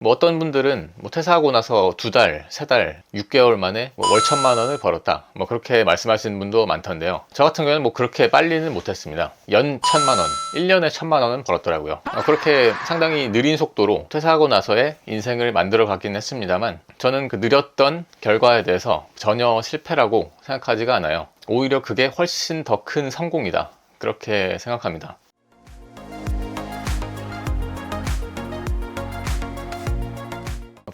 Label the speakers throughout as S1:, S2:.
S1: 뭐 어떤 분들은 뭐 퇴사하고 나서 2달, 3달, 6개월 만에 월 1,000만 원을 벌었다, 뭐 그렇게 말씀하시는 분도 많던데요. 저 같은 경우에는 뭐 그렇게 빨리는 못했습니다. 연 1,000만 원, 1년에 1,000만 원은 벌었더라고요. 그렇게 상당히 느린 속도로 퇴사하고 나서의 인생을 만들어 가긴 했습니다만, 저는 그 느렸던 결과에 대해서 전혀 실패라고 생각하지가 않아요. 오히려 그게 훨씬 더 큰 성공이다, 그렇게 생각합니다.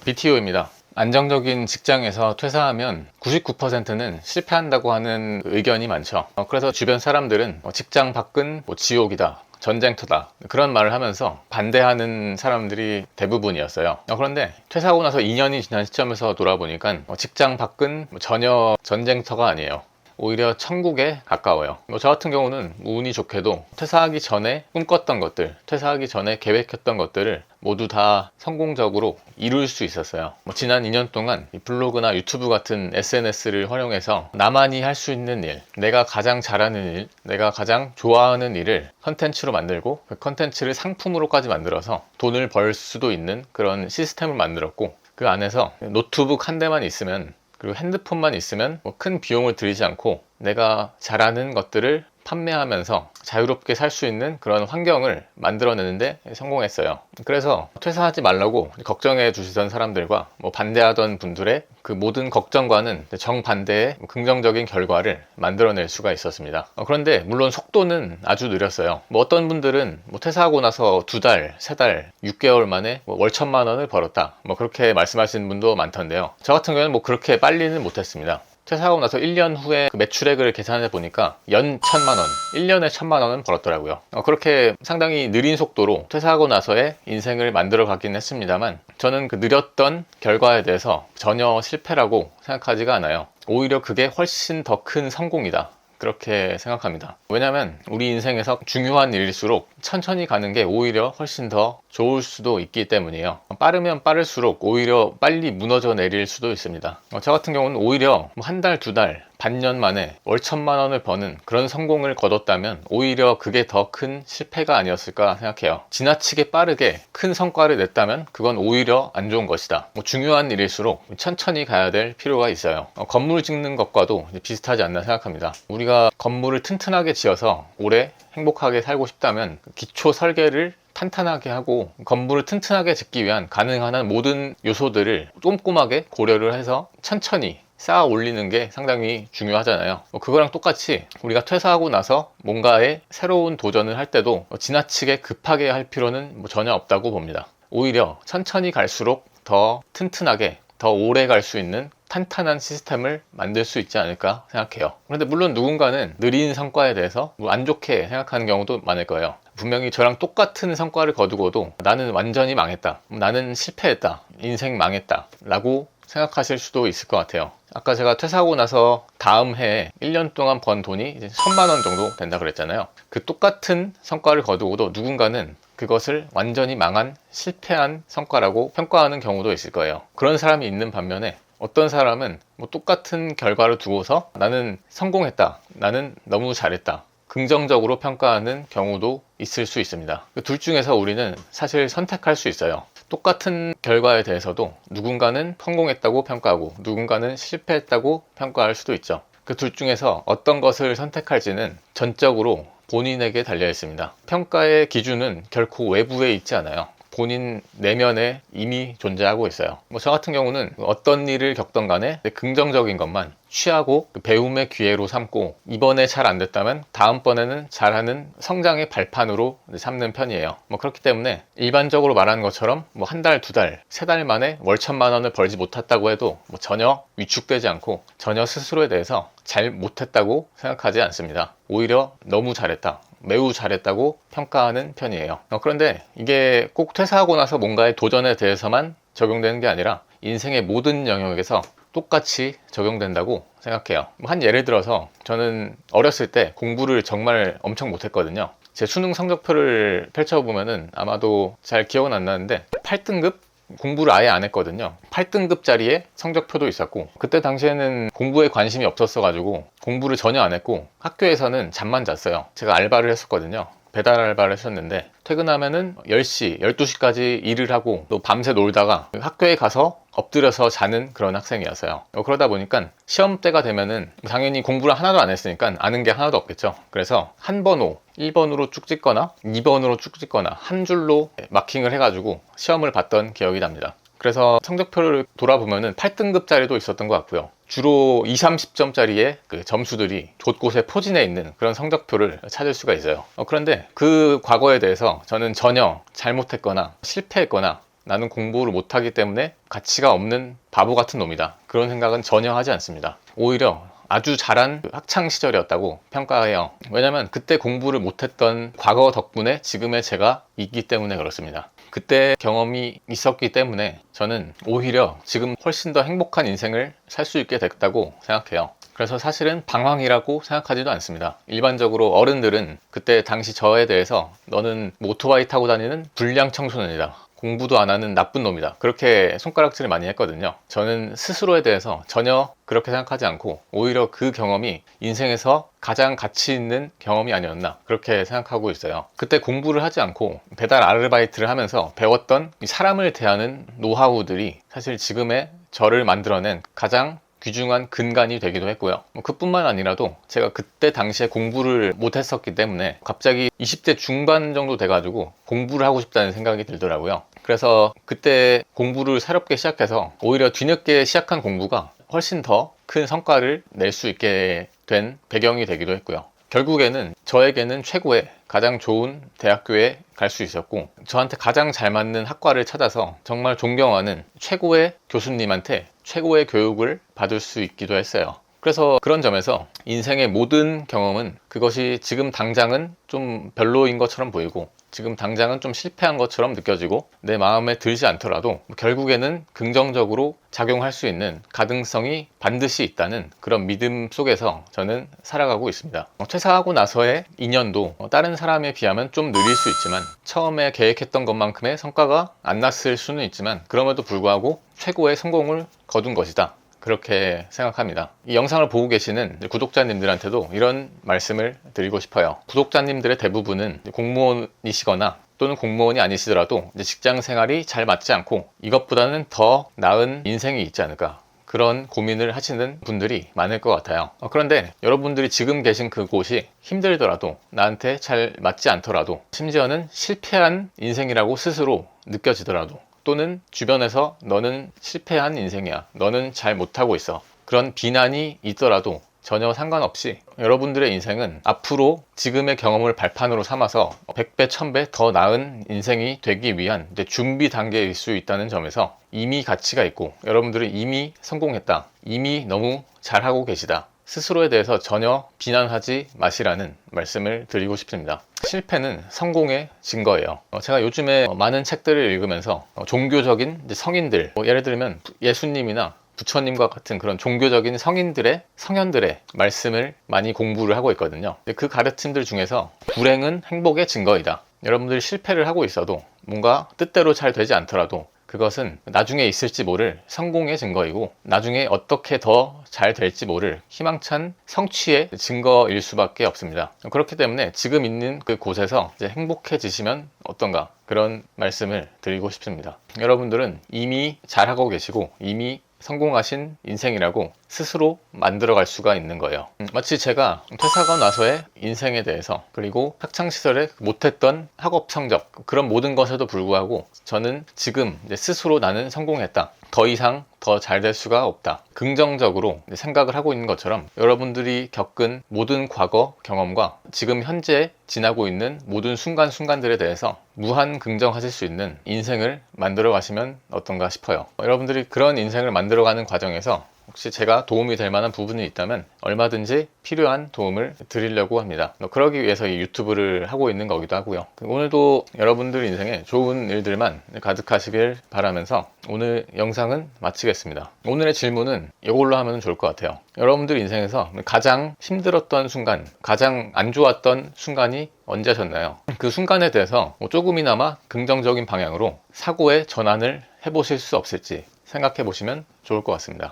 S1: BTO입니다. 안정적인 직장에서 퇴사하면 99%는 실패한다고 하는 의견이 많죠. 그래서 주변 사람들은 직장 밖은 지옥이다, 전쟁터다, 그런 말을 하면서 반대하는 사람들이 대부분이었어요. 그런데 퇴사하고 나서 2년이 지난 시점에서 돌아보니까 직장 밖은 전혀 전쟁터가 아니에요. 오히려 천국에 가까워요. 저 같은 경우는 운이 좋게도 퇴사하기 전에 꿈꿨던 것들, 퇴사하기 전에 계획했던 것들을 모두 다 성공적으로 이룰 수 있었어요. 지난 2년 동안 블로그나 유튜브 같은 SNS를 활용해서 나만이 할 수 있는 일, 내가 가장 잘하는 일, 내가 가장 좋아하는 일을 컨텐츠로 만들고, 그 컨텐츠를 상품으로까지 만들어서 돈을 벌 수도 있는 그런 시스템을 만들었고, 그 안에서 노트북 한 대만 있으면, 그리고 핸드폰만 있으면 큰 비용을 들이지 않고 내가 잘하는 것들을 판매하면서 자유롭게 살 수 있는 그런 환경을 만들어내는데 성공했어요. 그래서 퇴사하지 말라고 걱정해 주시던 사람들과 반대하던 분들의 그 모든 걱정과는 정반대의 긍정적인 결과를 만들어낼 수가 있었습니다. 그런데 물론 속도는 아주 느렸어요. 어떤 분들은 퇴사하고 나서 2달, 3달, 6개월 만에 월 1,000만 원을 벌었다, 그렇게 말씀하시는 분도 많던데요. 저 같은 경우는 그렇게 빨리는 못했습니다. 퇴사하고 나서 1년 후에 그 매출액을 계산해 보니까 연 1,000만 원, 1년에 1,000만 원은 벌었더라고요. 그렇게 상당히 느린 속도로 퇴사하고 나서의 인생을 만들어 가긴 했습니다만, 저는 그 느렸던 결과에 대해서 전혀 실패라고 생각하지가 않아요. 오히려 그게 훨씬 더 큰 성공이다, 그렇게 생각합니다. 왜냐면 우리 인생에서 중요한 일일수록 천천히 가는 게 오히려 훨씬 더 좋을 수도 있기 때문이에요. 빠르면 빠를수록 오히려 빨리 무너져 내릴 수도 있습니다. 저 같은 경우는 오히려 한 달, 2달, 반년 만에 월 1,000만 원을 버는 그런 성공을 거뒀다면 오히려 그게 더 큰 실패가 아니었을까 생각해요. 지나치게 빠르게 큰 성과를 냈다면 그건 오히려 안 좋은 것이다. 중요한 일일수록 천천히 가야 될 필요가 있어요. 건물 짓는 것과도 비슷하지 않나 생각합니다. 우리가 건물을 튼튼하게 지어서 오래 행복하게 살고 싶다면 기초 설계를 탄탄하게 하고 건물을 튼튼하게 짓기 위한 가능한 한 모든 요소들을 꼼꼼하게 고려를 해서 천천히 쌓아 올리는 게 상당히 중요하잖아요. 그거랑 똑같이 우리가 퇴사하고 나서 뭔가에 새로운 도전을 할 때도 지나치게 급하게 할 필요는 전혀 없다고 봅니다. 오히려 천천히 갈수록 더 튼튼하게, 더 오래 갈 수 있는 탄탄한 시스템을 만들 수 있지 않을까 생각해요. 그런데 물론 누군가는 느린 성과에 대해서 안 좋게 생각하는 경우도 많을 거예요. 분명히 저랑 똑같은 성과를 거두고도 나는 완전히 망했다, 나는 실패했다, 인생 망했다 라고 생각하실 수도 있을 것 같아요. 아까 제가 퇴사하고 나서 다음 해에 1년 동안 번 돈이 이제 1,000만 원 정도 된다 그랬잖아요. 그 똑같은 성과를 거두고도 누군가는 그것을 완전히 망한, 실패한 성과라고 평가하는 경우도 있을 거예요. 그런 사람이 있는 반면에 어떤 사람은 똑같은 결과를 두고서 나는 성공했다, 나는 너무 잘했다, 긍정적으로 평가하는 경우도 있을 수 있습니다. 그 둘 중에서 우리는 사실 선택할 수 있어요. 똑같은 결과에 대해서도 누군가는 성공했다고 평가하고 누군가는 실패했다고 평가할 수도 있죠. 그 둘 중에서 어떤 것을 선택할지는 전적으로 본인에게 달려 있습니다. 평가의 기준은 결코 외부에 있지 않아요. 본인 내면에 이미 존재하고 있어요. 저 같은 경우는 어떤 일을 겪던 간에 긍정적인 것만 취하고 배움의 기회로 삼고, 이번에 잘 안 됐다면 다음번에는 잘하는 성장의 발판으로 삼는 편이에요. 그렇기 때문에 일반적으로 말하는 것처럼 한 달, 2달, 3달 만에 월 1,000만 원을 벌지 못했다고 해도 전혀 위축되지 않고 전혀 스스로에 대해서 잘 못했다고 생각하지 않습니다. 오히려 너무 잘했다, 매우 잘했다고 평가하는 편이에요. 그런데 이게 꼭 퇴사하고 나서 뭔가의 도전에 대해서만 적용되는 게 아니라 인생의 모든 영역에서 똑같이 적용된다고 생각해요. 한 예를 들어서 저는 어렸을 때 공부를 정말 엄청 못했거든요. 제 수능 성적표를 펼쳐보면은 아마도 잘 기억은 안 나는데 8등급? 공부를 아예 안 했거든요. 8등급짜리의 성적표도 있었고, 그때 당시에는 공부에 관심이 없었어 가지고 공부를 전혀 안 했고 학교에서는 잠만 잤어요. 제가 알바를 했었거든요. 배달 알바를 했었는데 퇴근하면은 10시, 12시까지 일을 하고 또 밤새 놀다가 학교에 가서 엎드려서 자는 그런 학생이었어요. 그러다 보니까 시험 때가 되면은 당연히 공부를 하나도 안 했으니까 아는 게 하나도 없겠죠. 그래서 한 번호 1번으로 쭉 찍거나 2번으로 쭉 찍거나 한 줄로 마킹을 해가지고 시험을 봤던 기억이 납니다. 그래서 성적표를 돌아보면은 8등급짜리도 있었던 것 같고요. 주로 20, 30점짜리의 그 점수들이 곳곳에 포진해 있는 그런 성적표를 찾을 수가 있어요. 그런데 그 과거에 대해서 저는 전혀 잘못했거나 실패했거나 나는 공부를 못하기 때문에 가치가 없는 바보 같은 놈이다, 그런 생각은 전혀 하지 않습니다. 오히려 아주 잘한 학창 시절이었다고 평가해요. 왜냐면 그때 공부를 못했던 과거 덕분에 지금의 제가 있기 때문에 그렇습니다. 그때 경험이 있었기 때문에 저는 오히려 지금 훨씬 더 행복한 인생을 살 수 있게 됐다고 생각해요. 그래서 사실은 방황이라고 생각하지도 않습니다. 일반적으로 어른들은 그때 당시 저에 대해서 너는 오토바이 타고 다니는 불량 청소년이다, 공부도 안 하는 나쁜 놈이다, 그렇게 손가락질을 많이 했거든요. 저는 스스로에 대해서 전혀 그렇게 생각하지 않고 오히려 그 경험이 인생에서 가장 가치 있는 경험이 아니었나, 그렇게 생각하고 있어요. 그때 공부를 하지 않고 배달 아르바이트를 하면서 배웠던 사람을 대하는 노하우들이 사실 지금의 저를 만들어낸 가장 귀중한 근간이 되기도 했고요. 그뿐만 아니라도 제가 그때 당시에 공부를 못했었기 때문에 갑자기 20대 중반 정도 돼가지고 공부를 하고 싶다는 생각이 들더라고요. 그래서 그때 공부를 새롭게 시작해서 오히려 뒤늦게 시작한 공부가 훨씬 더 큰 성과를 낼 수 있게 된 배경이 되기도 했고요. 결국에는 저에게는 최고의 가장 좋은 대학교에 갈 수 있었고, 저한테 가장 잘 맞는 학과를 찾아서 정말 존경하는 최고의 교수님한테 최고의 교육을 받을 수 있기도 했어요. 그래서 그런 점에서 인생의 모든 경험은 그것이 지금 당장은 좀 별로인 것처럼 보이고 지금 당장은 좀 실패한 것처럼 느껴지고 내 마음에 들지 않더라도 결국에는 긍정적으로 작용할 수 있는 가능성이 반드시 있다는 그런 믿음 속에서 저는 살아가고 있습니다. 퇴사하고 나서의 2년도 다른 사람에 비하면 좀 느릴 수 있지만 처음에 계획했던 것만큼의 성과가 안 났을 수는 있지만 그럼에도 불구하고 최고의 성공을 거둔 것이다, 그렇게 생각합니다. 이 영상을 보고 계시는 구독자님들한테도 이런 말씀을 드리고 싶어요. 구독자님들의 대부분은 공무원이시거나 또는 공무원이 아니시더라도 직장 생활이 잘 맞지 않고 이것보다는 더 나은 인생이 있지 않을까, 그런 고민을 하시는 분들이 많을 것 같아요. 그런데 여러분들이 지금 계신 그곳이 힘들더라도 나한테 잘 맞지 않더라도 심지어는 실패한 인생이라고 스스로 느껴지더라도 또는 주변에서 너는 실패한 인생이야, 너는 잘 못하고 있어, 그런 비난이 있더라도 전혀 상관없이 여러분들의 인생은 앞으로 지금의 경험을 발판으로 삼아서 100배, 1000배 더 나은 인생이 되기 위한 준비 단계일 수 있다는 점에서 이미 가치가 있고 여러분들은 이미 성공했다, 이미 너무 잘하고 계시다, 스스로에 대해서 전혀 비난하지 마시라는 말씀을 드리고 싶습니다. 실패는 성공의 증거예요. 제가 요즘에 많은 책들을 읽으면서 종교적인 성인들, 예를 들면 예수님이나 부처님과 같은 그런 종교적인 성현들의 말씀을 많이 공부를 하고 있거든요. 그 가르침들 중에서 불행은 행복의 증거이다, 여러분들이 실패를 하고 있어도 뭔가 뜻대로 잘 되지 않더라도 그것은 나중에 있을지 모를 성공의 증거이고 나중에 어떻게 더 잘 될지 모를 희망찬 성취의 증거일 수밖에 없습니다. 그렇기 때문에 지금 있는 그 곳에서 이제 행복해지시면 어떤가, 그런 말씀을 드리고 싶습니다. 여러분들은 이미 잘하고 계시고 이미 성공하신 인생이라고 스스로 만들어갈 수가 있는 거예요. 마치 제가 퇴사하고 나서의 인생에 대해서 그리고 학창시절에 못했던 학업 성적, 그런 모든 것에도 불구하고 저는 지금 이제 스스로 나는 성공했다, 더 이상 더 잘 될 수가 없다, 긍정적으로 생각을 하고 있는 것처럼 여러분들이 겪은 모든 과거 경험과 지금 현재 지나고 있는 모든 순간순간들에 대해서 무한 긍정하실 수 있는 인생을 만들어 가시면 어떤가 싶어요. 여러분들이 그런 인생을 만들어가는 과정에서 혹시 제가 도움이 될 만한 부분이 있다면 얼마든지 필요한 도움을 드리려고 합니다. 그러기 위해서 이 유튜브를 하고 있는 거기도 하고요. 오늘도 여러분들 인생에 좋은 일들만 가득하시길 바라면서 오늘 영상은 마치겠습니다. 오늘의 질문은 이걸로 하면 좋을 것 같아요. 여러분들 인생에서 가장 힘들었던 순간, 가장 안 좋았던 순간이 언제셨나요? 그 순간에 대해서 조금이나마 긍정적인 방향으로 사고의 전환을 해보실 수 없을지 생각해 보시면 좋을 것 같습니다.